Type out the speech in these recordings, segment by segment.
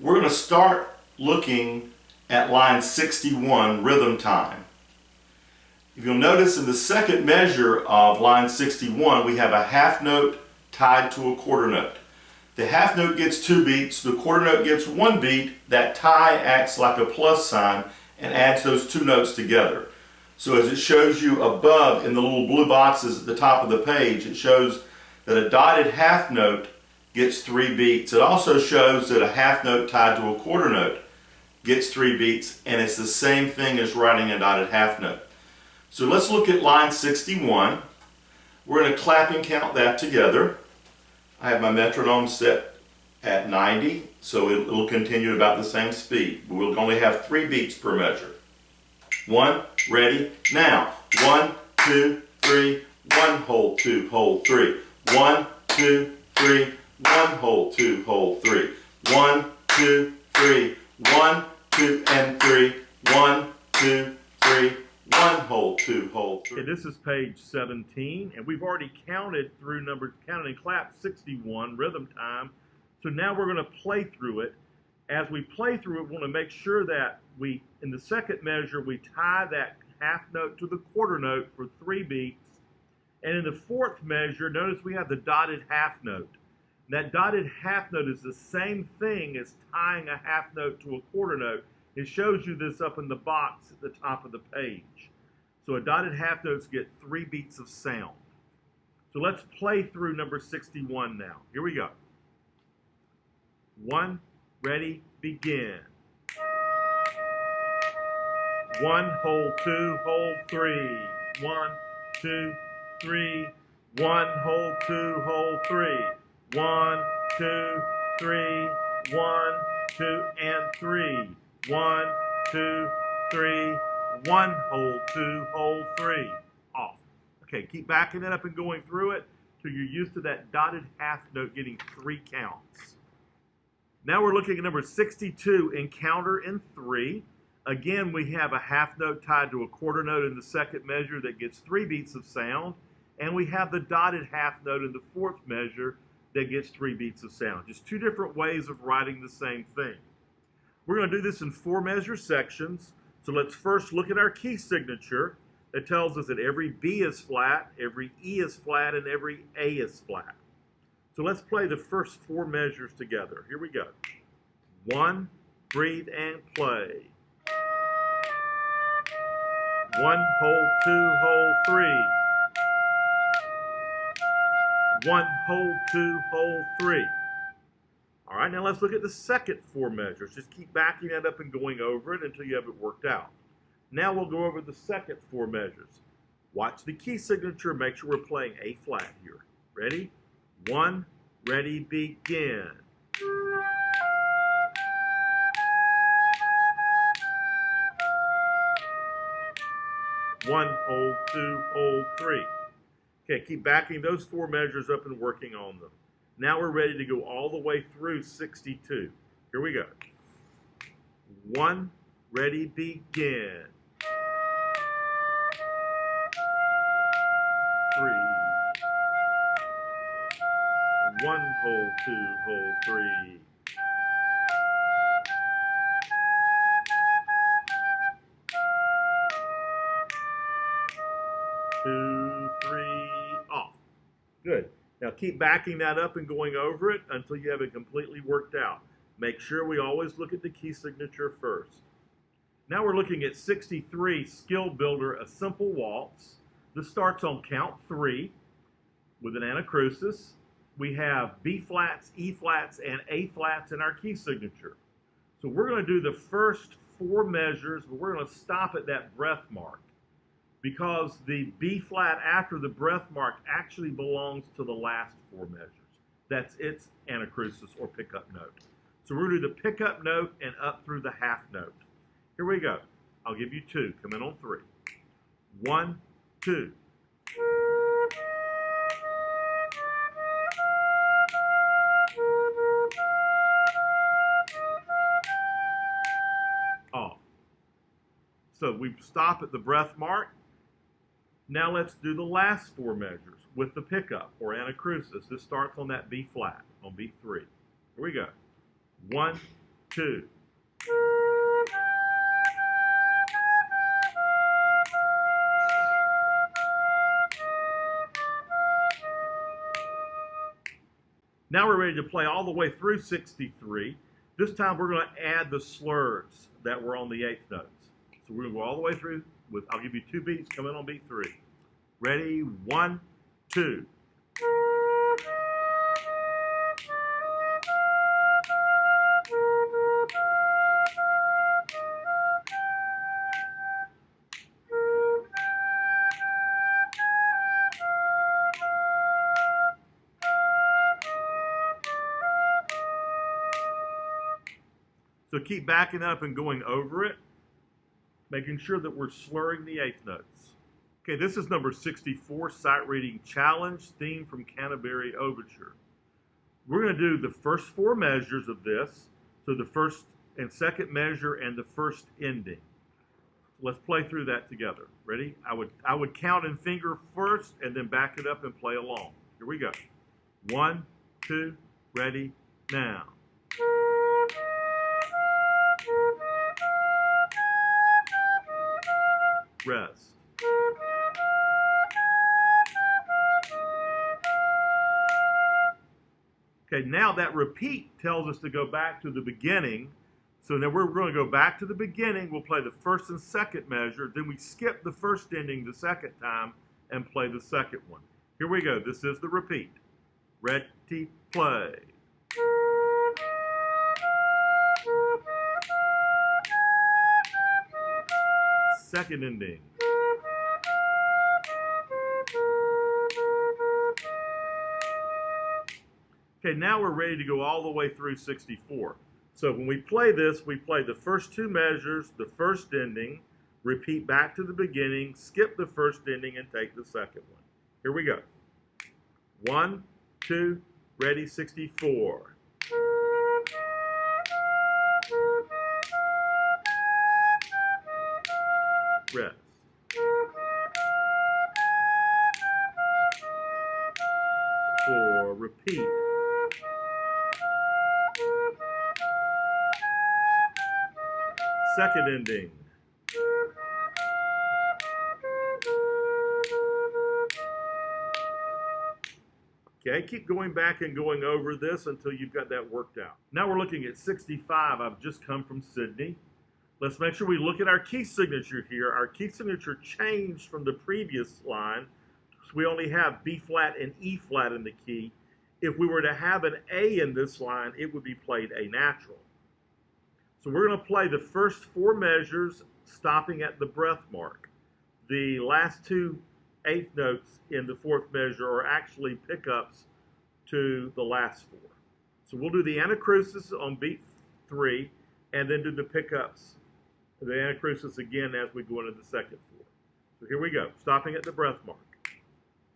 We're going to start looking at line 61, rhythm time. If you'll notice in the second measure of line 61, we have a half note tied to a quarter note. The half note gets 2 beats, the quarter note gets 1 beat. That tie acts like a plus sign and adds those 2 notes together. So as it shows you above in the little blue boxes at the top of the page, it shows that a dotted half note gets 3 beats. It also shows that a half note tied to a quarter note gets 3 beats, and it's the same thing as writing a dotted half note. So let's look at line 61. We're going to clap and count that together. I have my metronome set at 90, so it'll continue at about the same speed. We'll only have 3 beats per measure. 1, ready, now. 1, 2, 3, 1, hold, 2, hold, 3. 1, 2, 3, 1, hold, 2, hold, 3. 1, 2, 3, 1, 2, and 3. 1, 2, 3, 1, hold, 2, hold, 3. Okay, this is page 17, and we've already counted through numbers, counted and clapped 61, rhythm time. So now we're going to play through it. As we play through it, we want to make sure that in the second measure, we tie that half note to the quarter note for 3 beats. And in the fourth measure, notice we have the dotted half note. That dotted half note is the same thing as tying a half note to a quarter note. It shows you this up in the box at the top of the page. So a dotted half notes get 3 beats of sound. So let's play through number 61 now. Here we go. 1, ready, begin. 1, hold, 2, hold, 3. 1, 2, 3. 1, hold, 2, hold, 3. 1, 2, 3. 1, 2, and 3. 1, 2, 3. 1, hold, 2, hold, 3. Off. Okay, keep backing it up and going through it till you're used to that dotted half note getting 3 counts. Now we're looking at number 62, encounter in 3. Again, we have a half note tied to a quarter note in the second measure that gets 3 beats of sound. And we have the dotted half note in the fourth measure that gets 3 beats of sound. Just 2 different ways of writing the same thing. We're going to do this in 4 measure sections. So let's first look at our key signature. That tells us that every B is flat, every E is flat, and every A is flat. So let's play the first 4 measures together. Here we go. 1, breathe and play. 1, hold, 2, hold, 3. 1, hold, 2, hold, 3. All right, now let's look at the second 4 measures. Just keep backing that up and going over it until you have it worked out. Now we'll go over the second 4 measures. Watch the key signature. Make sure we're playing A flat here. Ready? 1, ready, begin. 1, hold, 2, hold, 3. Okay, keep backing those 4 measures up and working on them. Now we're ready to go all the way through 62. Here we go. 1, ready, begin. 3. 1, hold, 2, hold, 3. 2, 3, off. Good. Now keep backing that up and going over it until you have it completely worked out. Make sure we always look at the key signature first. Now we're looking at 63, Skill Builder, a simple waltz. This starts on count 3 with an anacrusis. We have B flats, E flats, and A flats in our key signature. So we're going to do the first 4 measures, but we're going to stop at that breath mark, because the B flat after the breath mark actually belongs to the last 4 measures. That's its anacrusis or pickup note. So we're going to do the pickup note and up through the half note. Here we go. I'll give you 2. Come in on 3. 1, 2. Off. So we stop at the breath mark. Now let's do the last 4 measures with the pickup or anacrusis. This starts on that B flat, on beat 3. Here we go. 1, 2. Now we're ready to play all the way through 63. This time we're going to add the slurs that were on the eighth notes. So we're going to go all the way through with, I'll give you 2 beats, come in on beat 3. Ready, 1, 2. So keep backing up and going over it, making sure that we're slurring the eighth notes. Okay, this is number 64, Sight Reading Challenge, theme from Canterbury Overture. We're going to do the first 4 measures of this, so the first and second measure and the first ending. Let's play through that together. Ready? I would count and finger first and then back it up and play along. Here we go. 1, 2, ready, now. Rest. Okay, now that repeat tells us to go back to the beginning. So now we're going to go back to the beginning. We'll play the first and second measure. Then we skip the first ending the second time and play the second one. Here we go. This is the repeat. Ready, play. Second ending. Okay, now we're ready to go all the way through 64. So when we play this, we play the first 2 measures, the first ending, repeat back to the beginning, skip the first ending, and take the second one. Here we go. 1, 2, ready, 64. Rest. Repeat. Second ending. Okay, keep going back and going over this until you've got that worked out. Now we're looking at 65. I've just come from Sydney. Let's make sure we look at our key signature here. Our key signature changed from the previous line. So we only have B flat and E flat in the key. If we were to have an A in this line, it would be played A natural. So we're going to play the first 4 measures, stopping at the breath mark. The last 2 eighth notes in the 4th measure are actually pickups to the last 4. So we'll do the anacrusis on beat 3, and then do the pickups, the anacrusis again as we go into the second 4. So here we go, stopping at the breath mark.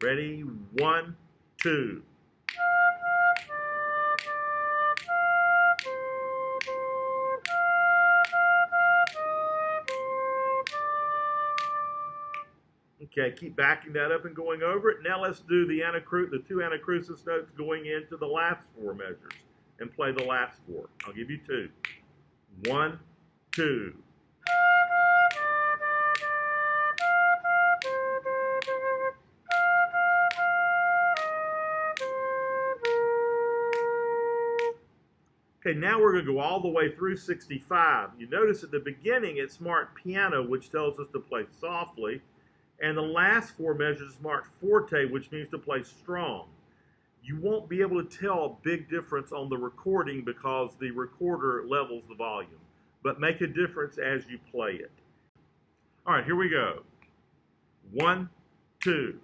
Ready, 1, 2. Okay, keep backing that up and going over it. Now let's do the anacrute, the 2 anacrusis notes going into the last 4 measures and play the last 4. I'll give you 2. 1, 2. Okay, now we're going to go all the way through 65. You notice at the beginning it's marked piano, which tells us to play softly. And the last 4 measures is marked forte, which means to play strong. You won't be able to tell a big difference on the recording because the recorder levels the volume. But make a difference as you play it. All right, here we go. 1, 2.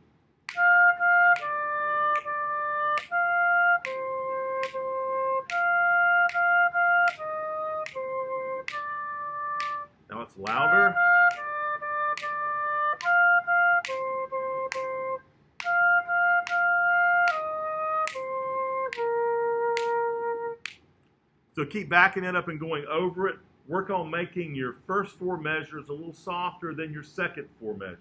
Now it's louder. So keep backing it up and going over it. Work on making your first 4 measures a little softer than your second 4 measures.